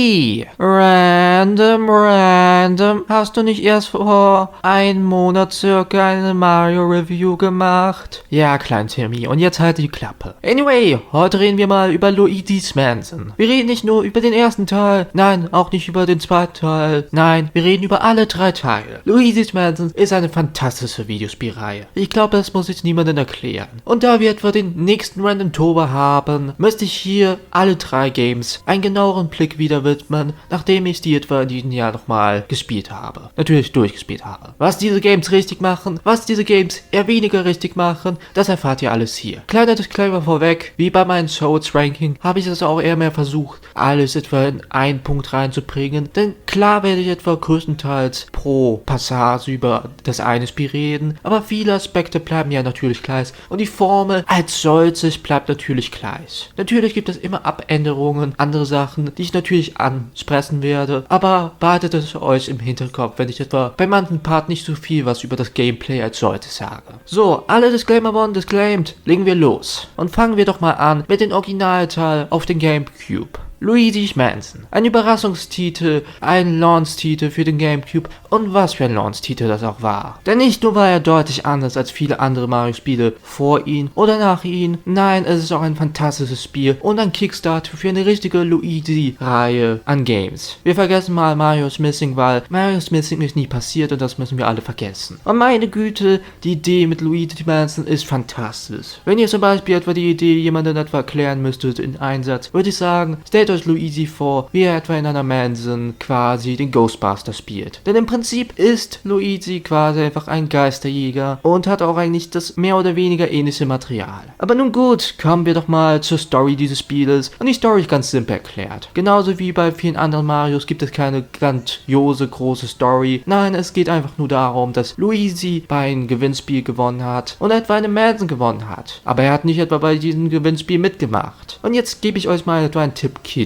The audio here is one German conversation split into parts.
Wie? Random. Hast du nicht erst vor einem Monat circa eine Mario-Review gemacht? Ja, klein Timmy, und jetzt halt die Klappe. Anyway, heute reden wir mal über Luigi's Mansion. Wir reden nicht nur über den ersten Teil, nein, auch nicht über den zweiten Teil, nein, wir reden über alle 3 Teile. Luigi's Mansion ist eine fantastische Videospielreihe. Ich glaube, das muss ich niemandem erklären. Und da wir etwa den nächsten Random-Tober haben, möchte ich hier alle 3 Games einen genaueren Blick wieder widmen, nachdem ich die etwa in diesem Jahr nochmal gespielt habe. Natürlich durchgespielt habe. Was diese Games richtig machen, was diese Games eher weniger richtig machen, das erfahrt ihr alles hier. Kleiner Disclaimer vorweg, wie bei meinen Souls-Ranking habe ich es auch eher mehr versucht, alles etwa in einen Punkt reinzubringen, denn klar werde ich etwa größtenteils pro Passage über das eine Spiel reden, aber viele Aspekte bleiben ja natürlich gleich und die Formel als solches bleibt natürlich gleich. Natürlich gibt es immer Abänderungen, andere Sachen, die ich natürlich ansprechen werde, aber behaltet es euch im Hinterkopf, wenn ich etwa bei manchen Part nicht so viel was über das Gameplay als solches sage. So, alle Disclaimer wurden disclaimed, legen wir los. Und fangen wir doch mal an mit dem Originalteil auf den Gamecube. Luigi's Mansion. Ein Überraschungstitel, ein Launch-Titel für den Gamecube und was für ein Launch-Titel das auch war. Denn nicht nur war er deutlich anders als viele andere Mario-Spiele vor ihm oder nach ihm, nein, es ist auch ein fantastisches Spiel und ein Kickstarter für eine richtige Luigi-Reihe an Games. Wir vergessen mal Mario's Missing, weil Mario's Missing ist nie passiert und das müssen wir alle vergessen. Und meine Güte, die Idee mit Luigi's Mansion ist fantastisch. Wenn ihr zum Beispiel etwa die Idee jemandem etwa erklären müsstet in Einsatz, würde ich sagen, stellt euch Luigi vor, wie er etwa in einer Mansion quasi den Ghostbuster spielt. Denn im Prinzip ist Luigi quasi einfach ein Geisterjäger und hat auch eigentlich das mehr oder weniger ähnliche Material. Aber nun gut, kommen wir doch mal zur Story dieses Spieles und die Story ist ganz simpel erklärt. Genauso wie bei vielen anderen Marios gibt es keine grandiose große Story. Nein, es geht einfach nur darum, dass Luigi bei einem Gewinnspiel gewonnen hat und etwa eine Mansion gewonnen hat. Aber er hat nicht etwa bei diesem Gewinnspiel mitgemacht. Und jetzt gebe ich euch mal etwa einen Tipp, Kiddies.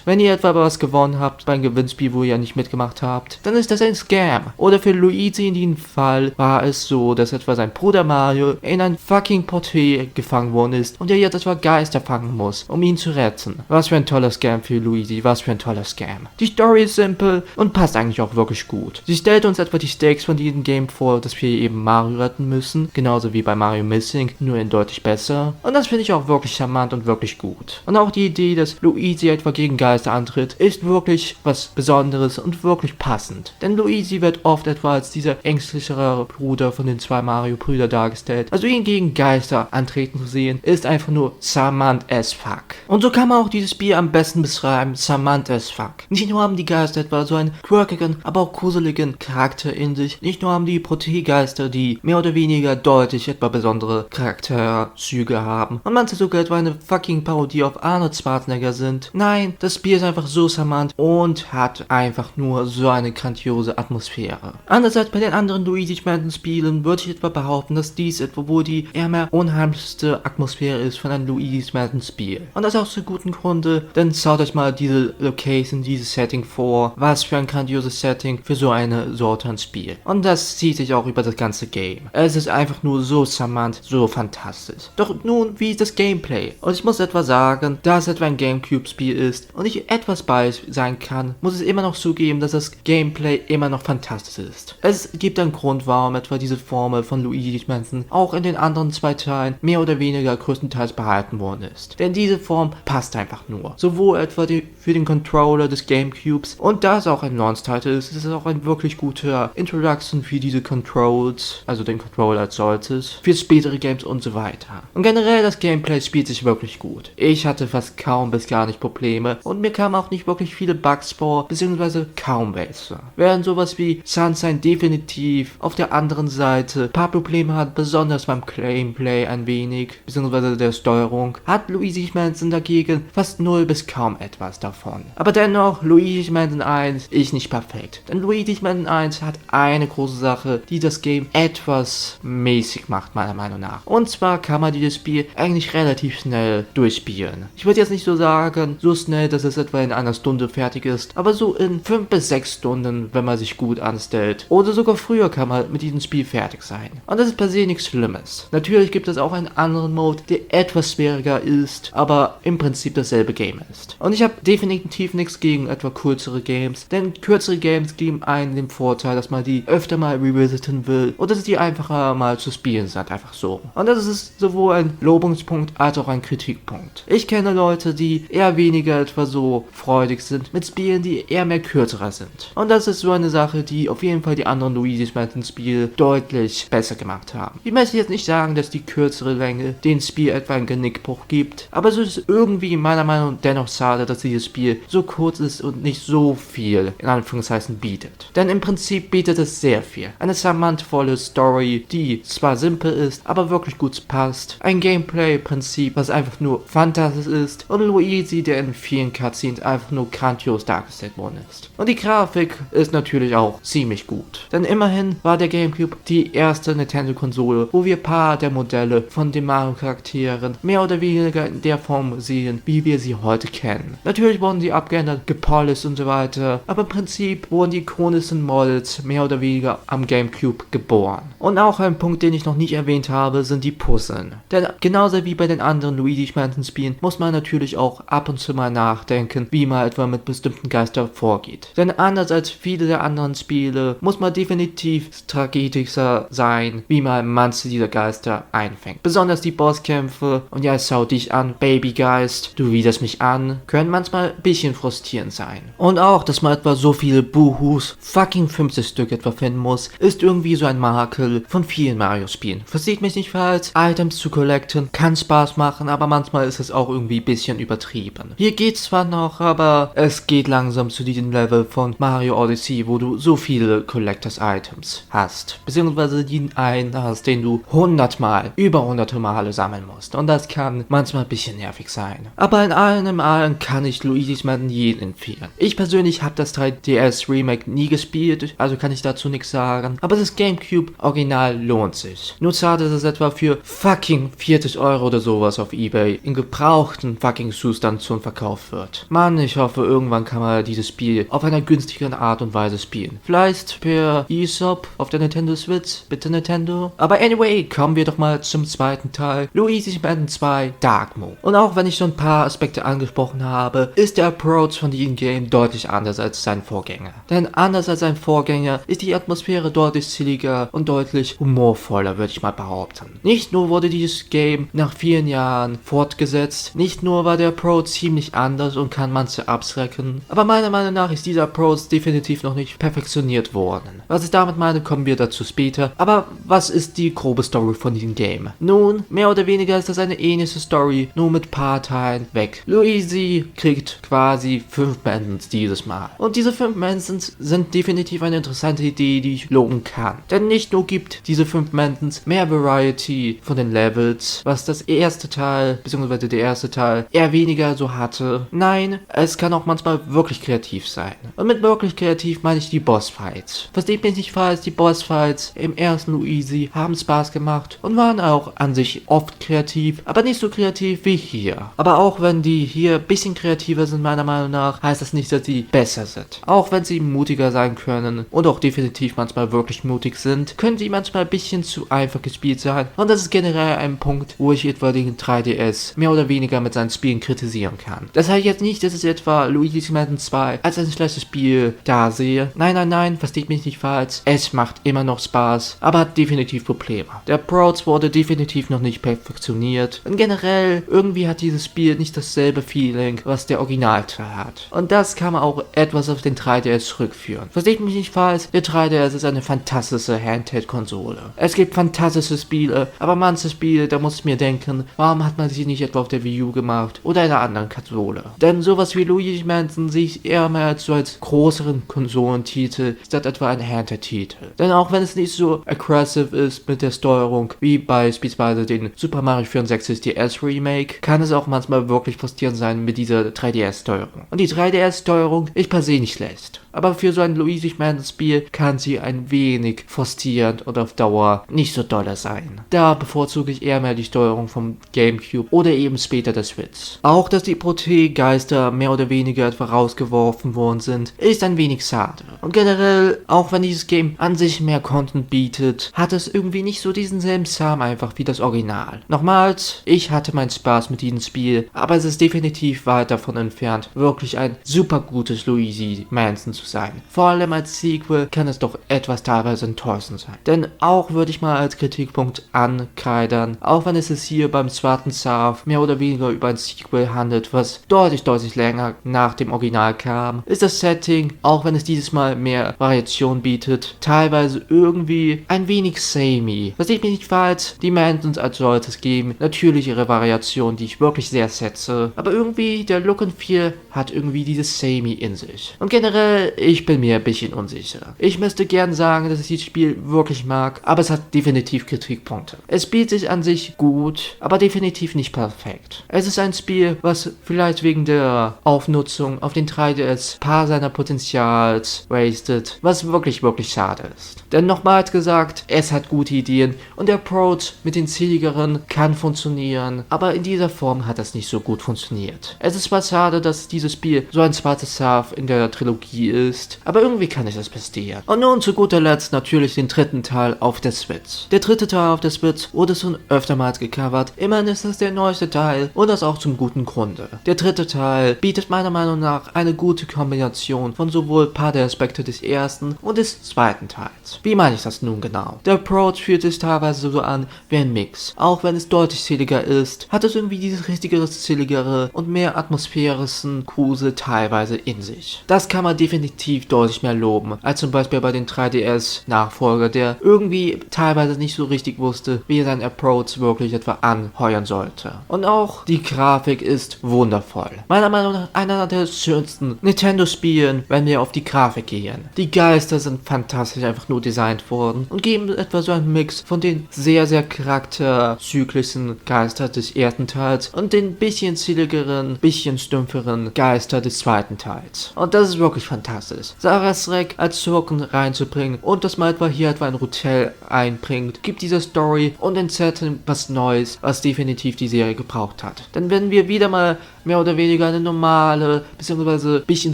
Wenn ihr etwa was gewonnen habt beim Gewinnspiel, wo ihr nicht mitgemacht habt, dann ist das ein Scam. Oder für Luigi in diesem Fall war es so, dass etwa sein Bruder Mario in ein fucking Porträt gefangen worden ist und er jetzt etwa Geister fangen muss, um ihn zu retten. Was für ein toller Scam für Luigi, was für ein toller Scam. Die Story ist simpel und passt eigentlich auch wirklich gut. Sie stellt uns etwa die Stakes von diesem Game vor, dass wir eben Mario retten müssen, genauso wie bei Mario Missing, nur in deutlich besser. Und das finde ich auch wirklich charmant und wirklich gut. Und auch die Idee, dass Luigi etwa gegen Geister antritt, ist wirklich was Besonderes und wirklich passend. Denn Luigi wird oft etwa als dieser ängstlichere Bruder von den 2 Mario-Brüdern dargestellt. Also ihn gegen Geister antreten zu sehen, ist einfach nur charmant as fuck. Und so kann man auch dieses Spiel am besten beschreiben, charmant as fuck. Nicht nur haben die Geister etwa so einen quirkigen, aber auch gruseligen Charakter in sich, nicht nur haben die Protegeister, die mehr oder weniger deutlich etwa besondere Charakterzüge haben und manche sogar etwa eine fucking Parodie auf Arnold Schwarzenegger sind. Nein, das Spiel ist einfach so charmant und hat einfach nur so eine grandiose Atmosphäre. Anders als bei den anderen Luigi's Mansion Spielen würde ich etwa behaupten, dass dies etwa wohl die eher mehr unheimlichste Atmosphäre ist von einem Luigi's Mansion Spiel. Und das auch zu guten Grunde, denn schaut euch mal diese Location, dieses Setting vor. Was für ein grandioses Setting für so eine Sorte an Spiel. Und das zieht sich auch über das ganze Game. Es ist einfach nur so charmant, so fantastisch. Doch nun, wie ist das Gameplay? Und ich muss etwa sagen, da es etwa ein Gamecube-Spiel ist und ich etwas biased sein kann, muss es immer noch zugeben, dass das Gameplay immer noch fantastisch ist. Es gibt einen Grund, warum etwa diese Formel von Luigi's Mansion auch in den anderen 2 Teilen mehr oder weniger größtenteils behalten worden ist. Denn diese Form passt einfach nur. Sowohl etwa für den Controller des Gamecubes und da es auch ein Launch-Title ist, ist es auch ein wirklich guter Introduction für diese Controls, also den Controller als solches, für spätere Games und so weiter. Und generell das Gameplay spielt sich wirklich gut. Ich hatte fast kaum bis gar nicht Probleme und mir kamen auch nicht wirklich viele Bugs vor, beziehungsweise kaum welche. Während sowas wie Sunshine definitiv auf der anderen Seite ein paar Probleme hat, besonders beim Gameplay ein wenig, beziehungsweise der Steuerung, hat Luigi's Mansion dagegen fast null bis kaum etwas davon. Aber dennoch, Luigi's Mansion 1 ist nicht perfekt. Denn Luigi's Mansion 1 hat eine große Sache, die das Game etwas mäßig macht, meiner Meinung nach. Und zwar kann man dieses Spiel eigentlich relativ schnell durchspielen. Ich würde jetzt nicht so sagen, so so schnell, dass es etwa in einer Stunde fertig ist, aber so in 5 bis 6 Stunden, wenn man sich gut anstellt. Oder sogar früher kann man mit diesem Spiel fertig sein. Und das ist per se nichts Schlimmes. Natürlich gibt es auch einen anderen Mode, der etwas schwieriger ist, aber im Prinzip dasselbe Game ist. Und ich habe definitiv nichts gegen etwa kürzere Games, denn kürzere Games geben einen den Vorteil, dass man die öfter mal revisiten will oder dass die einfacher mal zu spielen sind, einfach so. Und das ist sowohl ein Lobungspunkt als auch ein Kritikpunkt. Ich kenne Leute, die eher weniger etwa so freudig sind mit Spielen, die eher mehr kürzerer sind. Und das ist so eine Sache, die auf jeden Fall die anderen Luigi's Mansion Spiele deutlich besser gemacht haben. Ich möchte jetzt nicht sagen, dass die kürzere Länge dem Spiel etwa einen Genickbruch gibt, aber es ist irgendwie meiner Meinung nach dennoch schade, dass dieses Spiel so kurz ist und nicht so viel in Anführungszeichen bietet. Denn im Prinzip bietet es sehr viel. Eine charmantvolle Story, die zwar simpel ist, aber wirklich gut passt. Ein Gameplay-Prinzip, was einfach nur fantastisch ist und Luigi, der in vielen Cutscenes einfach nur grandios dargestellt worden ist. Und die Grafik ist natürlich auch ziemlich gut. Denn immerhin war der GameCube die erste Nintendo-Konsole, wo wir ein paar der Modelle von den Mario-Charakteren mehr oder weniger in der Form sehen, wie wir sie heute kennen. Natürlich wurden sie abgeändert, gepolished und so weiter, aber im Prinzip wurden die ikonischen Models mehr oder weniger am GameCube geboren. Und auch ein Punkt, den ich noch nicht erwähnt habe, sind die Puzzlen. Denn genauso wie bei den anderen Luigi's Mansion Spielen muss man natürlich auch ab und zu mal nachdenken, wie man etwa mit bestimmten Geistern vorgeht. Denn anders als viele der anderen Spiele muss man definitiv strategischer sein, wie man manche dieser Geister einfängt. Besonders die Bosskämpfe, und ja, schau dich an, Babygeist, du widerst mich an, können manchmal ein bisschen frustrierend sein. Und auch, dass man etwa so viele Buhus, fucking 50 Stück etwa finden muss, ist irgendwie so ein Makel von vielen Mario-Spielen. Versteht mich nicht falsch, Items zu collecten kann Spaß machen, aber manchmal ist es auch irgendwie ein bisschen übertrieben. Hier geht's zwar noch, aber es geht langsam zu diesem Level von Mario Odyssey, wo du so viele Collectors Items hast, beziehungsweise den einen hast, den du 100 Mal, über hunderte Male sammeln musst. Und das kann manchmal ein bisschen nervig sein. Aber in allem kann ich Luigi's Mansion jedem empfehlen. Ich persönlich habe das 3DS Remake nie gespielt, also kann ich dazu nichts sagen. Aber das GameCube Original lohnt sich. Nur schade, dass es etwa für fucking 40 Euro oder sowas auf eBay in gebrauchten fucking Zustand zum Verkauf wird. Mann, ich hoffe, irgendwann kann man dieses Spiel auf einer günstigeren Art und Weise spielen. Vielleicht per eShop auf der Nintendo Switch, bitte Nintendo. Aber anyway, kommen wir doch mal zum zweiten Teil. Luigi's Mansion 2 Dark Mode. Und auch wenn ich schon ein paar Aspekte angesprochen habe, ist der Approach von diesem Game deutlich anders als sein Vorgänger. Denn anders als sein Vorgänger ist die Atmosphäre deutlich chilliger und deutlich humorvoller, würde ich mal behaupten. Nicht nur wurde dieses Game nach vielen Jahren fortgesetzt, nicht nur war der Approach ziemlich anders und kann manche abschrecken, aber meiner Meinung nach ist dieser Approach definitiv noch nicht perfektioniert worden. Was ich damit meine, kommen wir dazu später, aber was ist die grobe Story von diesem Game? Nun, mehr oder weniger ist das eine ähnliche Story, nur mit paar Teilen weg. Luigi kriegt quasi 5 Mansions dieses Mal. Und diese 5 Mansions sind definitiv eine interessante Idee, die ich loben kann. Denn nicht nur gibt diese 5 Mansions mehr Variety von den Levels, was das erste Teil, beziehungsweise der erste Teil, eher weniger so hatte. Nein, es kann auch manchmal wirklich kreativ sein. Und mit wirklich kreativ meine ich die Bossfights. Versteht mich nicht falsch, die Bossfights im ersten Luigi haben Spaß gemacht und waren auch an sich oft kreativ, aber nicht so kreativ wie hier. Aber auch wenn die hier ein bisschen kreativer sind, meiner Meinung nach, heißt das nicht, dass sie besser sind. Auch wenn sie mutiger sein können und auch definitiv manchmal wirklich mutig sind, können sie manchmal ein bisschen zu einfach gespielt sein. Und das ist generell ein Punkt, wo ich etwa den 3DS mehr oder weniger mit seinen Spielen kritisieren kann. Das heißt jetzt nicht, dass ich etwa Luigi's Mansion 2 als ein schlechtes Spiel da sehe. Nein, versteht mich nicht falsch. Es macht immer noch Spaß, aber hat definitiv Probleme. Der Approach wurde definitiv noch nicht perfektioniert. Und generell, irgendwie hat dieses Spiel nicht dasselbe Feeling, was der Originalteil hat. Und das kann man auch etwas auf den 3DS zurückführen. Versteht mich nicht falsch, der 3DS ist eine fantastische Handheld-Konsole. Es gibt fantastische Spiele, aber manche Spiele, da muss ich mir denken, warum hat man sie nicht etwa auf der Wii U gemacht oder einer anderen Konsole? Denn sowas wie Luigi's Mansion sehe ich eher mehr als größeren Konsolentitel, statt etwa ein Handheld-Titel. Denn auch wenn es nicht so aggressive ist mit der Steuerung, wie beispielsweise den Super Mario 64 DS Remake, kann es auch manchmal wirklich frustrierend sein mit dieser 3DS-Steuerung. Und die 3DS-Steuerung ist per se nicht schlecht. Aber für so ein Luigi's Mansion Spiel kann sie ein wenig frustrierend und auf Dauer nicht so doll sein. Da bevorzuge ich eher mehr die Steuerung vom GameCube oder eben später der Switch. Auch, dass die Approach 3D-Geister mehr oder weniger etwa rausgeworfen worden sind, ist ein wenig schade. Und generell, auch wenn dieses Game an sich mehr Content bietet, hat es irgendwie nicht so diesen selben Charme einfach wie das Original. Nochmals, ich hatte meinen Spaß mit diesem Spiel, aber es ist definitiv weit davon entfernt, wirklich ein super gutes Luigi Mansion zu sein. Vor allem als Sequel kann es doch etwas teilweise enttäuschend sein. Denn auch würde ich mal als Kritikpunkt ankreidern, auch wenn es sich hier beim zweiten Schaf mehr oder weniger über ein Sequel handelt, was deutlich länger nach dem Original kam, ist das Setting, auch wenn es dieses Mal mehr Variation bietet, teilweise irgendwie ein wenig samey. Was ich mich nicht falsch, die Mansions als solches geben natürlich ihre Variation, die ich wirklich sehr setze, aber irgendwie der Look and Feel hat irgendwie dieses samey in sich. Und generell, ich bin mir ein bisschen unsicher. Ich müsste gern sagen, dass ich dieses Spiel wirklich mag, aber es hat definitiv Kritikpunkte. Es spielt sich an sich gut, aber definitiv nicht perfekt. Es ist ein Spiel, was vielleicht wegen der Aufnutzung auf den 3DS paar seiner Potenzials wastet, was wirklich schade ist. Denn nochmals gesagt, es hat gute Ideen und der Approach mit den Zieligeren kann funktionieren, aber in dieser Form hat das nicht so gut funktioniert. Es ist zwar schade, dass dieses Spiel so ein zweites Schaf in der Trilogie ist, aber irgendwie kann ich das bestehen. Und nun zu guter Letzt natürlich den dritten Teil auf der Switch. Der dritte Teil auf der Switch wurde schon öftermals gecovert, immerhin ist es der neueste Teil und das auch zum guten Grunde. Der dritte Teil bietet meiner Meinung nach eine gute Kombination von sowohl paar der Aspekte des ersten und des zweiten Teils. Wie meine ich das nun genau? Der Approach fühlt sich teilweise so an wie ein Mix. Auch wenn es deutlich zähliger ist, hat es irgendwie dieses richtigere, zähligere und mehr atmosphärischen Grusel teilweise in sich. Das kann man definitiv deutlich mehr loben, als zum Beispiel bei den 3DS-Nachfolger, der irgendwie teilweise nicht so richtig wusste, wie er seinen Approach wirklich etwa anheuern sollte. Und auch die Grafik ist wundervoll. Meiner Meinung nach einer der schönsten Nintendo-Spielen, wenn wir auf die Grafik gehen. Die Geister sind fantastisch einfach nur designt worden und geben etwa so einen Mix von den sehr charakterzyklischen Geister des ersten Teils und den bisschen zähligeren, bisschen stumpferen Geister des zweiten Teils. Und das ist wirklich fantastisch. Sarah's Wreck als Schurken reinzubringen und dass man etwa hier etwa ein Hotel einbringt, gibt dieser Story und den Setting was Neues, was definitiv die Serie gebraucht hat. Denn wenn wir wieder mal mehr oder weniger eine normale, beziehungsweise bisschen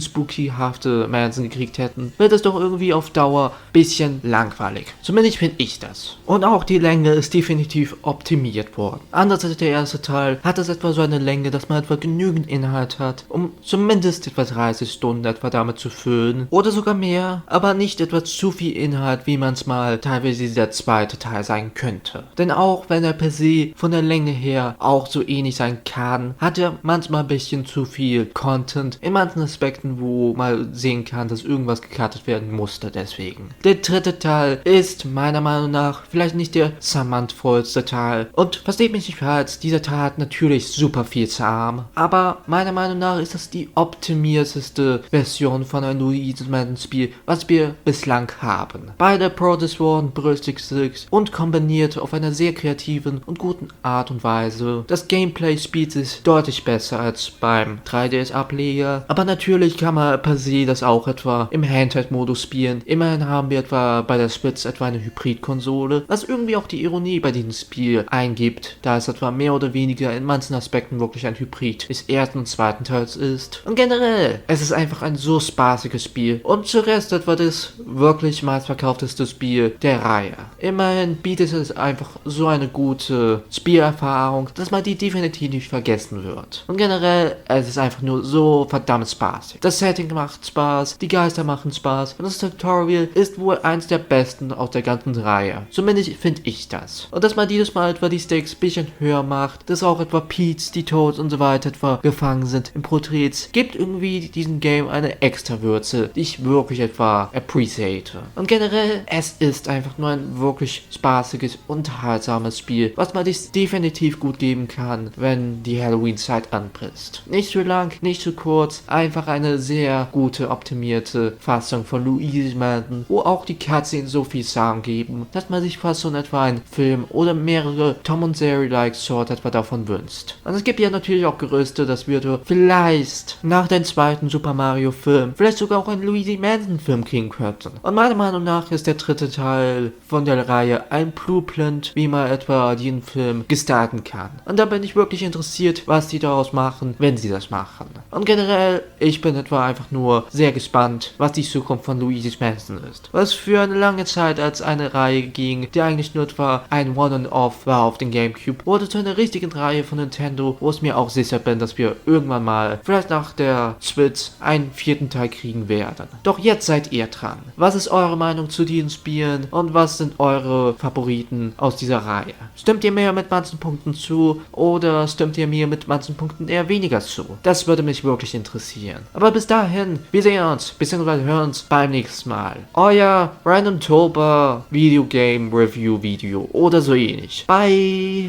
spooky-hafte Mansion gekriegt hätten, wird es doch irgendwie auf Dauer bisschen langweilig. Zumindest finde ich das. Und auch die Länge ist definitiv optimiert worden. Anders als der erste Teil hat es etwa so eine Länge, dass man etwa genügend Inhalt hat, um zumindest etwa 30 Stunden etwa damit zu füllen. Oder sogar mehr, aber nicht etwa zu viel Inhalt, wie man es mal teilweise der zweite Teil sein könnte. Denn auch wenn er per se von der Länge her auch so ähnlich sein kann, hat er manchmal ein bisschen zu viel Content in manchen Aspekten, wo man sehen kann, dass irgendwas gecuttet werden musste deswegen. Der dritte Teil ist meiner Meinung nach vielleicht nicht der charmantvollste Teil und versteht mich nicht falsch, dieser Teil hat natürlich super viel Charme, aber meiner Meinung nach ist das die optimierteste Version von einem Luigi's Mansion Spiel, was wir bislang haben. Beide Approaches wurden berücksichtigt und kombiniert auf einer sehr kreativen und guten Art und Weise. Das Gameplay spielt sich deutlich besser als beim 3DS-Ableger, aber natürlich kann man per se das auch etwa im Handheld-Modus spielen. Immerhin haben wir etwa bei der Switch etwa eine Hybrid-Konsole, was irgendwie auch die Ironie bei diesem Spiel eingibt, da es etwa mehr oder weniger in manchen Aspekten wirklich ein Hybrid des ersten und zweiten Teils ist. Und generell, es ist einfach ein so spaßiges Spiel und zu Rest etwa das wirklich meistverkaufteste Spiel der Reihe. Immerhin bietet es einfach so eine gute Spielerfahrung, dass man die definitiv nicht vergessen wird. Und generell, es ist einfach nur so verdammt spaßig. Das Setting macht Spaß, die Geister machen Spaß und das Tutorial ist wohl eins der besten aus der ganzen Reihe. Zumindest finde ich das. Und dass man dieses Mal etwa die Stakes ein bisschen höher macht, dass auch etwa Peach, die Toads und so weiter etwa gefangen sind im Porträts, gibt irgendwie diesem Game eine extra Würze, die ich wirklich etwa appreciate. Und generell, es ist einfach nur ein wirklich spaßiges, unterhaltsames Spiel, was man sich definitiv gut geben kann, wenn die Halloween-Zeit anbricht. Nicht zu lang, nicht zu kurz, einfach eine sehr gute, optimierte Fassung von Luigi's Mansion, wo auch die Cutscenes so viel Charme geben, dass man sich fast so etwa einen Film oder mehrere Tom und Jerry-like Sort etwa davon wünscht. Und es gibt ja natürlich auch Gerüchte, dass wir vielleicht nach dem zweiten Super Mario Film vielleicht sogar auch einen Luigi Mansion Film kriegen könnten. Und meiner Meinung nach ist der dritte Teil von der Reihe ein Blueprint, wie man etwa den Film gestalten kann. Und da bin ich wirklich interessiert, was die daraus machen machen, wenn sie das machen. Und generell, ich bin etwa einfach nur sehr gespannt, was die Zukunft von Luigi's Mansion ist. Was für eine lange Zeit als eine Reihe ging, die eigentlich nur etwa ein One-and-Off war auf den Gamecube, wurde zu einer richtigen Reihe von Nintendo, wo ich mir auch sicher bin, dass wir irgendwann mal, vielleicht nach der Switch, einen 4. Teil kriegen werden. Doch jetzt seid ihr dran. Was ist eure Meinung zu diesen Spielen und was sind eure Favoriten aus dieser Reihe? Stimmt ihr mir mit manchen Punkten zu oder stimmt ihr mir mit manchen Punkten eher weniger zu? Das würde mich wirklich interessieren. Aber bis dahin, wir sehen uns, bzw. hören uns beim nächsten Mal. Euer Randomtober Videogame Review Video oder so ähnlich. Bye!